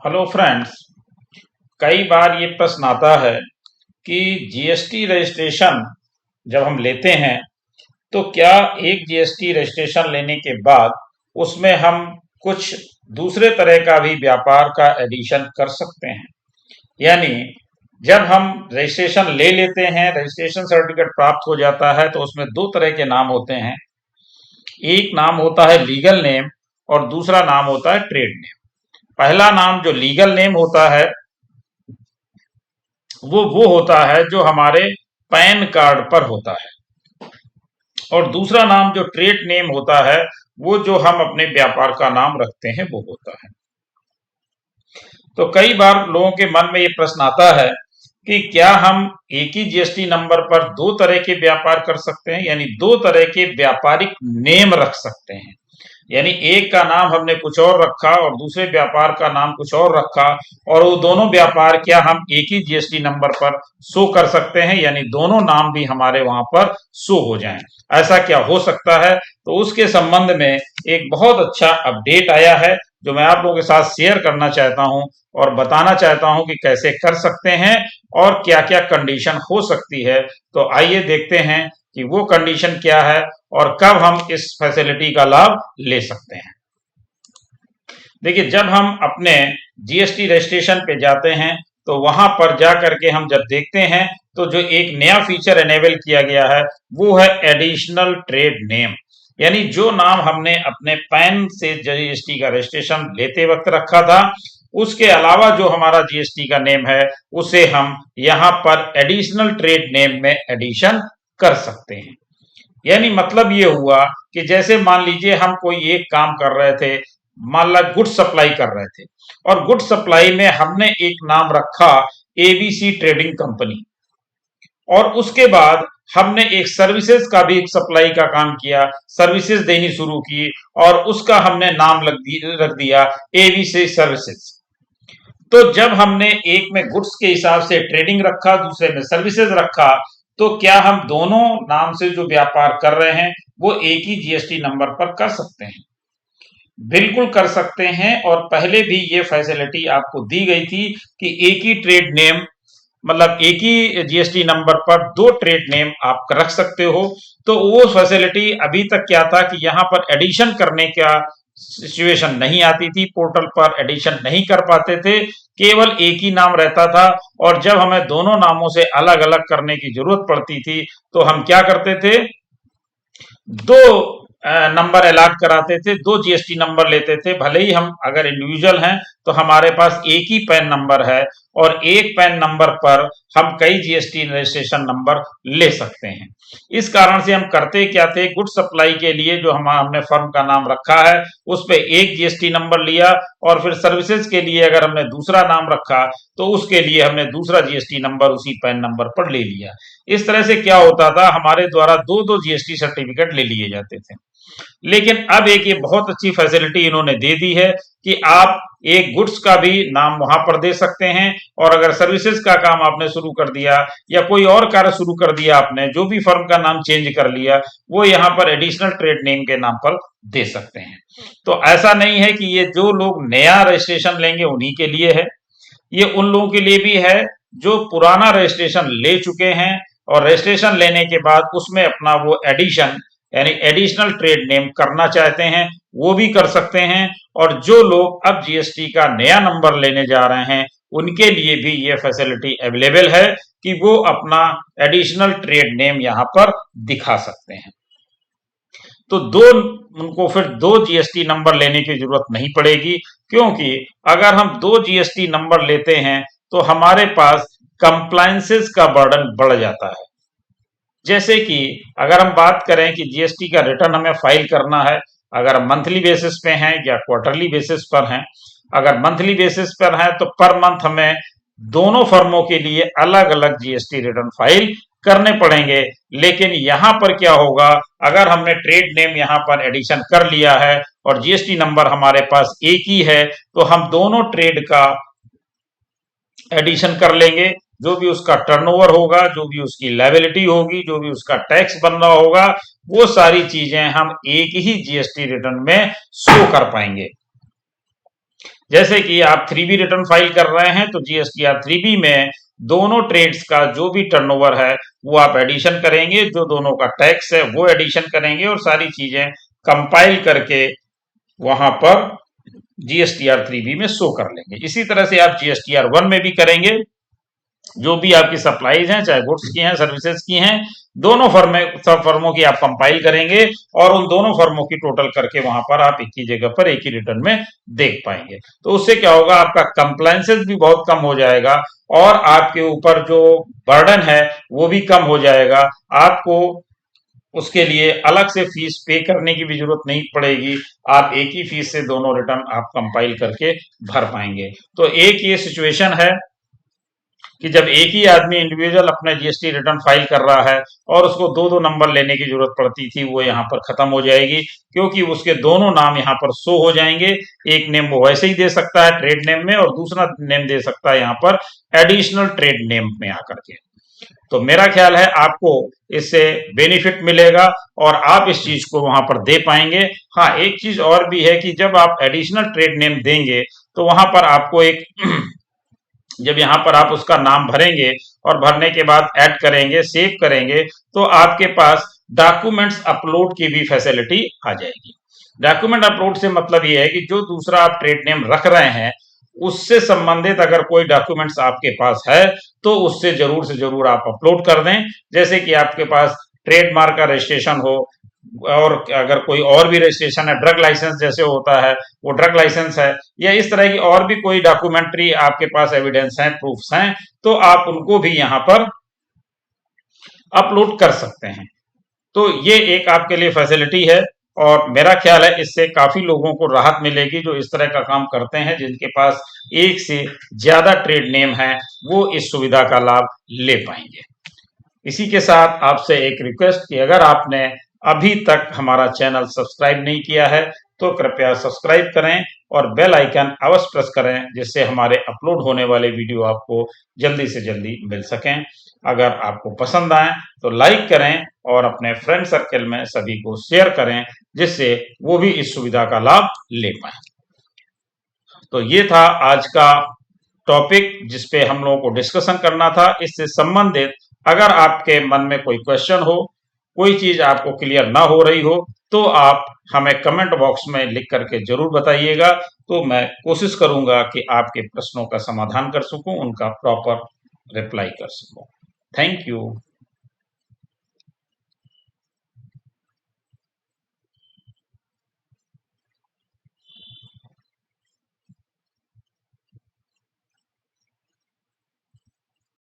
Hello friends. कई बार ये प्रश्न आता है कि जीएसटी रजिस्ट्रेशन जब हम लेते हैं तो क्या एक जीएसटी रजिस्ट्रेशन लेने के बाद उसमें हम कुछ दूसरे तरह का भी व्यापार का एडिशन कर सकते हैं। यानी जब हम रजिस्ट्रेशन ले लेते हैं, रजिस्ट्रेशन सर्टिफिकेट प्राप्त हो जाता है तो उसमें दो तरह के नाम होते हैं। एक नाम होता है लीगल नेम और दूसरा नाम होता है ट्रेड नेम। पहला नाम जो लीगल नेम होता है वो होता है जो हमारे पैन कार्ड पर होता है, और दूसरा नाम जो ट्रेड नेम होता है वो जो हम अपने व्यापार का नाम रखते हैं वो होता है। तो कई बार लोगों के मन में ये प्रश्न आता है कि क्या हम एक ही जीएसटी नंबर पर दो तरह के व्यापार कर सकते हैं, यानी दो तरह के व्यापारिक नेम रख सकते हैं। यानी एक का नाम हमने कुछ और रखा और दूसरे व्यापार का नाम कुछ और रखा, और वो दोनों व्यापार क्या हम एक ही जीएसटी नंबर पर शो कर सकते हैं, यानी दोनों नाम भी हमारे वहां पर शो हो जाएं। ऐसा क्या हो सकता है, तो उसके संबंध में एक बहुत अच्छा अपडेट आया है जो मैं आप लोगों के साथ शेयर करना चाहता हूं और बताना चाहता हूं कि कैसे कर सकते हैं और क्या क्या कंडीशन हो सकती है। तो आइए देखते हैं कि वो कंडीशन क्या है और कब हम इस फैसिलिटी का लाभ ले सकते हैं। देखिए, जब हम अपने जीएसटी रजिस्ट्रेशन पे जाते हैं तो वहां पर जा करके हम जब देखते हैं तो जो एक नया फीचर एनेबल किया गया है वो है एडिशनल ट्रेड नेम। यानी जो नाम हमने अपने पैन से जीएसटी का रजिस्ट्रेशन लेते वक्त रखा था उसके अलावा जो हमारा जीएसटी का नेम है उसे हम यहाँ पर एडिशनल ट्रेड नेम में एडिशन कर सकते हैं। यानी मतलब ये हुआ कि जैसे मान लीजिए हम कोई एक काम कर रहे थे, मान ला गुड सप्लाई कर रहे थे, और गुड सप्लाई में हमने एक नाम रखा एबीसी ट्रेडिंग कंपनी, और उसके बाद हमने एक सर्विसेज का भी एक सप्लाई का काम किया, सर्विसेज देनी शुरू की और उसका हमने नाम रख दिया एबीसी सर्विसेज। तो जब हमने एक में गुड्स के हिसाब से ट्रेडिंग रखा, दूसरे में सर्विसेज रखा, तो क्या हम दोनों नाम से जो व्यापार कर रहे हैं वो एक ही जीएसटी नंबर पर कर सकते हैं? बिल्कुल कर सकते हैं, और पहले भी ये फैसिलिटी आपको दी गई थी कि एक ही ट्रेड नेम, मतलब एक ही जीएसटी नंबर पर दो ट्रेड नेम आप रख सकते हो। तो वो फैसिलिटी अभी तक क्या था कि यहाँ पर एडिशन करने का सिचुएशन नहीं आती थी, पोर्टल पर एडिशन नहीं कर पाते थे, केवल एक ही नाम रहता था। और जब हमें दोनों नामों से अलग अलग करने की जरूरत पड़ती थी तो हम क्या करते थे, दो नंबर अलॉट कराते थे, दो जीएसटी नंबर लेते थे। भले ही हम अगर इंडिविजुअल हैं तो हमारे पास एक ही पैन नंबर है और एक पैन नंबर पर हम कई जीएसटी रजिस्ट्रेशन नंबर ले सकते हैं। इस कारण से हम करते क्या थे, गुड सप्लाई के लिए जो हमने फर्म का नाम रखा है उस पे एक जीएसटी नंबर लिया, और फिर सर्विसेज के लिए अगर हमने दूसरा नाम रखा तो उसके लिए हमने दूसरा जीएसटी नंबर उसी पैन नंबर पर ले लिया। इस तरह से क्या होता था, हमारे द्वारा दो दो जीएसटी सर्टिफिकेट ले लिए जाते थे। लेकिन अब एक ये बहुत अच्छी फैसिलिटी इन्होंने दे दी है कि आप एक गुड्स का भी नाम वहां पर दे सकते हैं, और अगर सर्विसेज का काम आपने शुरू कर दिया या कोई और कार्य शुरू कर दिया, आपने जो भी फर्म का नाम चेंज कर लिया, वो यहाँ पर एडिशनल ट्रेड नेम के नाम पर दे सकते हैं। तो ऐसा नहीं है कि ये जो लोग नया रजिस्ट्रेशन लेंगे उन्हीं के लिए है, ये उन लोगों के लिए भी है जो पुराना रजिस्ट्रेशन ले चुके हैं और रजिस्ट्रेशन लेने के बाद उसमें अपना वो एडिशन यानी एडिशनल ट्रेड नेम करना चाहते हैं वो भी कर सकते हैं। और जो लोग अब जीएसटी का नया नंबर लेने जा रहे हैं उनके लिए भी ये फैसिलिटी अवेलेबल है कि वो अपना एडिशनल ट्रेड नेम यहाँ पर दिखा सकते हैं। तो उनको फिर दो जीएसटी नंबर लेने की जरूरत नहीं पड़ेगी, क्योंकि अगर हम दो जीएसटी नंबर लेते हैं तो हमारे पास कंप्लायंसेस का बर्डन बढ़ जाता है। जैसे कि अगर हम बात करें कि जीएसटी का रिटर्न हमें फाइल करना है, अगर हम मंथली बेसिस पे हैं या क्वार्टरली बेसिस पर हैं। अगर मंथली बेसिस पर हैं तो पर मंथ हमें दोनों फर्मों के लिए अलग अलग जीएसटी रिटर्न फाइल करने पड़ेंगे। लेकिन यहां पर क्या होगा, अगर हमने ट्रेड नेम यहां पर एडिशन कर लिया है और जीएसटी नंबर हमारे पास एक ही है, तो हम दोनों ट्रेड का एडिशन कर लेंगे। जो भी उसका टर्नओवर होगा, जो भी उसकी लायबिलिटी होगी, जो भी उसका टैक्स बन रहा होगा, वो सारी चीजें हम एक ही जीएसटी रिटर्न में शो कर पाएंगे। जैसे कि आप 3B रिटर्न फाइल कर रहे हैं तो GSTR 3B में दोनों ट्रेड्स का जो भी टर्नओवर है वो आप एडिशन करेंगे, जो दोनों का टैक्स है वो एडिशन करेंगे और सारी चीजें कंपाइल करके वहां पर GSTR 3B में शो कर लेंगे। इसी तरह से आप GSTR 1 में भी करेंगे। जो भी आपकी सप्लाईज हैं, चाहे गुड्स की हैं, सर्विसेज की हैं, दोनों सब फर्मों की आप कंपाइल करेंगे और उन दोनों फर्मों की टोटल करके वहां पर आप एक ही जगह पर एक ही रिटर्न में देख पाएंगे। तो उससे क्या होगा, आपका कंप्लायंसेस भी बहुत कम हो जाएगा और आपके ऊपर जो बर्डन है वो भी कम हो जाएगा। आपको उसके लिए अलग से फीस पे करने की भी जरूरत नहीं पड़ेगी। आप एक ही फीस से दोनों रिटर्न आप कंपाइल करके भर पाएंगे। तो एक ये सिचुएशन है कि जब एक ही आदमी इंडिविजुअल अपना GST रिटर्न फाइल कर रहा है और उसको दो दो नंबर लेने की जरूरत पड़ती थी, वो यहाँ पर खत्म हो जाएगी, क्योंकि उसके दोनों नाम यहाँ पर शो हो जाएंगे। एक नेम वो वैसे ही दे सकता है ट्रेड नेम में और दूसरा नेम दे सकता है यहाँ पर एडिशनल ट्रेड नेम में आकर के। तो मेरा ख्याल है आपको इससे बेनिफिट मिलेगा और आप इस चीज को वहां पर दे पाएंगे। हाँ, एक चीज और भी है कि जब आप एडिशनल ट्रेड नेम देंगे तो वहां पर आपको एक जब यहाँ पर आप उसका नाम भरेंगे और भरने के बाद ऐड करेंगे, सेव करेंगे, तो आपके पास डॉक्यूमेंट्स अपलोड की भी फैसिलिटी आ जाएगी। डॉक्यूमेंट अपलोड से मतलब ये है कि जो दूसरा आप ट्रेड नेम रख रहे हैं उससे संबंधित अगर कोई डॉक्यूमेंट्स आपके पास है तो उससे जरूर से जरूर आप अपलोड कर दें। जैसे कि आपके पास ट्रेडमार्क का रजिस्ट्रेशन हो और अगर कोई और भी रजिस्ट्रेशन है, ड्रग लाइसेंस जैसे होता है वो ड्रग लाइसेंस है, या इस तरह की और भी कोई डॉक्यूमेंट्री आपके पास एविडेंस है, प्रूफ्स हैं, तो आप उनको भी यहाँ पर अपलोड कर सकते हैं। तो ये एक आपके लिए फैसिलिटी है और मेरा ख्याल है इससे काफी लोगों को राहत मिलेगी जो इस तरह का काम करते हैं, जिनके पास एक से ज्यादा ट्रेड नेम है, वो इस सुविधा का लाभ ले पाएंगे। इसी के साथ आपसे एक रिक्वेस्ट कि अगर आपने अभी तक हमारा चैनल सब्सक्राइब नहीं किया है तो कृपया सब्सक्राइब करें और बेल आइकन अवश्य प्रेस करें, जिससे हमारे अपलोड होने वाले वीडियो आपको जल्दी से जल्दी मिल सकें। अगर आपको पसंद आए तो लाइक करें और अपने फ्रेंड सर्कल में सभी को शेयर करें, जिससे वो भी इस सुविधा का लाभ ले पाए। तो ये था आज का टॉपिक जिसपे हम लोगों को डिस्कशन करना था। इससे संबंधित अगर आपके मन में कोई क्वेश्चन हो, कोई चीज आपको क्लियर ना हो रही हो, तो आप हमें कमेंट बॉक्स में लिख करके जरूर बताइएगा। तो मैं कोशिश करूंगा कि आपके प्रश्नों का समाधान कर सकूं, उनका प्रॉपर रिप्लाई कर सकूं। Thank you.